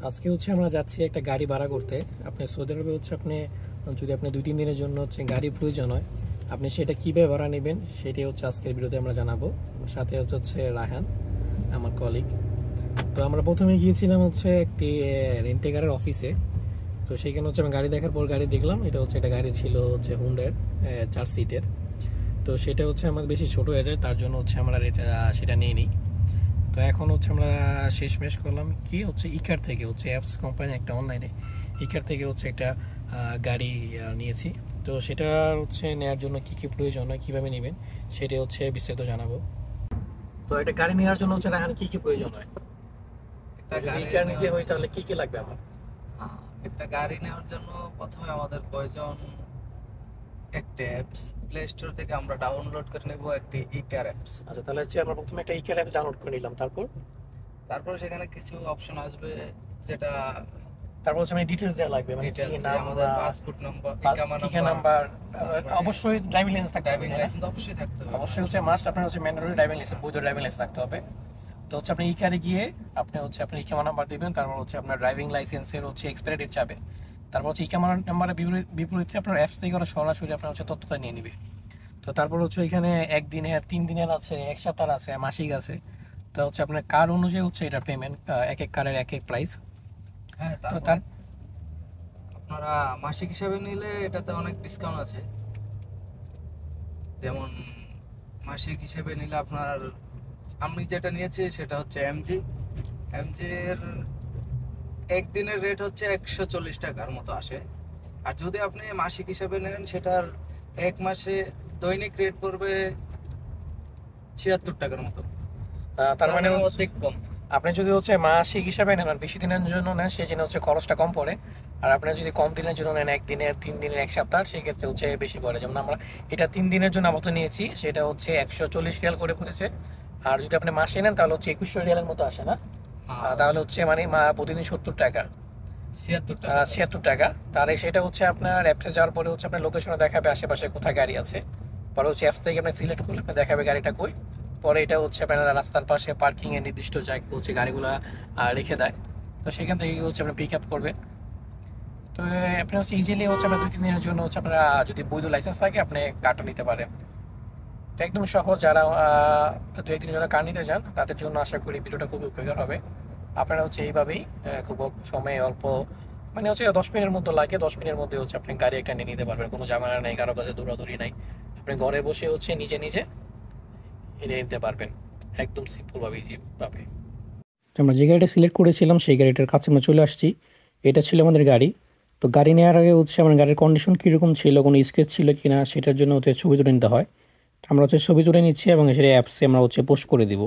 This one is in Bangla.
আজকে হচ্ছে আমরা যাচ্ছি একটা গাড়ি ভাড়া করতে। আপনি সৌদি আরবে হচ্ছে আপনি যদি আপনি 2-3 দিনের জন্য হচ্ছে গাড়ি প্রয়োজন হয়, আপনি সেটা কীভাবে ভাড়া নেবেন সেটাই হচ্ছে আজকের ভিডিওতে আমরা জানাবো। সাথে হচ্ছে রায়হান, আমার কলিগ। তো আমরা প্রথমে গিয়েছিলাম হচ্ছে একটি রেন্টেকারের অফিসে। তো সেইখানে হচ্ছে আমি গাড়ি দেখার পর গাড়ি দেখলাম, এটা হচ্ছে একটা গাড়ি ছিল হচ্ছে হুন্ডার 4 সিটের। তো সেটা হচ্ছে আমার বেশি ছোট হয়ে যায়, তার জন্য হচ্ছে আমরা সেটা নিয়ে নিই। তো এখন হচ্ছে আমরা শেষমেশ করলাম কি হচ্ছে ইকার থেকে হচ্ছে অ্যাপস কোম্পানি একটা অনলাইনে ইকার থেকে হচ্ছে একটা গাড়ি নিয়েছি। তো সেটা হচ্ছে নেওয়ার জন্য কী কী প্রয়োজন হয়, কীভাবে নেবেন সেটা হচ্ছে বিস্তারিত জানাবো। তো একটা গাড়ি নেওয়ার জন্য হচ্ছে রাহান কী কী প্রয়োজন হয়, যদি ইকার নিতে হয় তাহলে কী কী লাগবে আমার? একটা গাড়ি নেওয়ার জন্য প্রথমে আমাদের প্রয়োজন একটা অ্যাপস। প্লে স্টোর থেকে আমরা ডাউনলোড করে নেব একটি ইকার অ্যাপস। আচ্ছা, তাহলে হচ্ছে আমরা প্রথমে একটা ইকার অ্যাপস ডাউনলোড করে নিলাম, তারপর সেখানে কিছু অপশন আসবে, যেটা তারপর হচ্ছে মানে ডিটেলস দেওয়া লাগবে, মানে কি নাম, আমাদের পাসপোর্ট নাম্বার, ঠিকানা নাম্বার, অবশ্যই ড্রাইভিং লাইসেন্স থাকতে হবে। ড্রাইভিং লাইসেন্স অবশ্যই থাকতে হবে, অবশ্যই হচ্ছে মাস্ট আপনার হচ্ছে ম্যান্ডেটরি ড্রাইভিং লাইসেন্স, বৈধ ড্রাইভিং লাইসেন্স থাকতে হবে। তো হচ্ছে আপনি ইকারে গিয়ে আপনি হচ্ছে আপনার ইকামা নাম্বার দিবেন, তারপর হচ্ছে আপনার ড্রাইভিং লাইসেন্সের হচ্ছে এক্সপায়ারি ডেট চাবে। তারপর হচ্ছে ইকামা নাম্বারের বিপরীতে আপনার অ্যাপস থেকে ওরা সরাসরি আপনার হচ্ছে তথ্যটা নিয়ে নিবে। তো তারপর হচ্ছে এখানে 1 দিনের, 3 দিনের আছে, 1 সপ্তাহের আছে, মাসিক আছে। তো হচ্ছে আপনার কার অনুযায়ী হচ্ছে এটা পেমেন্ট, এক এক কারের এক এক প্রাইস। হ্যাঁ, তো তার আপনারা মাসিক হিসাবে নিলে এটাতে অনেক ডিসকাউন্ট আছে। যেমন মাসিক হিসেবে নিলে আপনার, আমি যেটা নিয়েছি সেটা হচ্ছে এমজি এর একদিনের রেট হচ্ছে 140 টাকার মতো আসে। আর যদি আপনি মাসিক হিসাবে নেন, সেটার এক মাসে দৈনিক রেট পড়বে 76 টাকার মতো। তার মানে অধিক কম। আপনি যদি হচ্ছে মাসিক হিসাবে নেন আর বেশি দিনের জন্য নেন, সেই জন্য হচ্ছে খরচটা কম পড়ে। আর আপনি যদি কম দিনের জন্য নেন, 1 দিনের, 3 দিনের, 1 সপ্তাহ, সেই ক্ষেত্রে হচ্ছে বেশি পড়ে। যেমন আমরা এটা 3 দিনের জন্য আপাতত নিয়েছি, সেটা হচ্ছে 140 রিয়াল করে পড়েছে। আর যদি আপনি মাসে নেন তাহলে হচ্ছে 2100 রিয়ালের মতো আসে না, তাহলে হচ্ছে মানে প্রতিদিন 70 টাকা, 76 টাকা। তাহলে সেটা হচ্ছে আপনার অ্যাপসে যাওয়ার পরে হচ্ছে আপনার লোকেশনে দেখাবে আশেপাশে কোথায় গাড়ি আছে। পরে হচ্ছে অ্যাপস থেকে আপনি সিলেক্ট করলে আপনি দেখাবে গাড়িটা কই। পরে এটা হচ্ছে আপনার রাস্তার পাশে পার্কিংয়ের নির্দিষ্ট জায়গায় হচ্ছে গাড়িগুলো রেখে দেয়। তো সেখান থেকে হচ্ছে আপনি পিক আপ করবেন। তো আপনি হচ্ছে ইজিলি হচ্ছে আপনার 2-3 দিনের জন্য হচ্ছে আপনারা যদি বৈধ লাইসেন্স থাকে আপনি কারটা নিতে পারেন। তো একদম সহজ, যারা 2-1 দিনের জন্য কার নিতে চান তাদের জন্য আশা করি ভিডিওটা খুবই উপকার হবে। আপনারা হচ্ছে এইভাবেই খুব অল্প সময়ে, অল্প মানে হচ্ছে 10 মিনিটের মতো লাগে, 10 মিনিটের মধ্যে হচ্ছে আপনি গাড়ি একটা নিয়ে নিতে পারবেন। কোনো ঝামেলা নেই, কারো কাছে দৌড়াদৌড়ি নাই, আপনি ঘরে বসে হচ্ছে নিজে নিজে এনে নিতে পারবেন, একদম সিম্পলভাবে, ইজিভাবে। আমরা যে গাড়িটা সিলেক্ট করেছিলাম সেই গাড়িটার কাছে আমরা চলে আসছি। এটা ছিল আমাদের গাড়ি। তো গাড়ি নেওয়ার আগে হচ্ছে আমার গাড়ির কন্ডিশন কীরকম ছিল, কোনো স্ক্র্যাচ ছিল কি না সেটার জন্য হচ্ছে ছবি তুলে নিতে হয়। আমরা হচ্ছে ছবি তুলে নিচ্ছি এবং সেটা অ্যাপসে আমরা হচ্ছে পোস্ট করে দিব।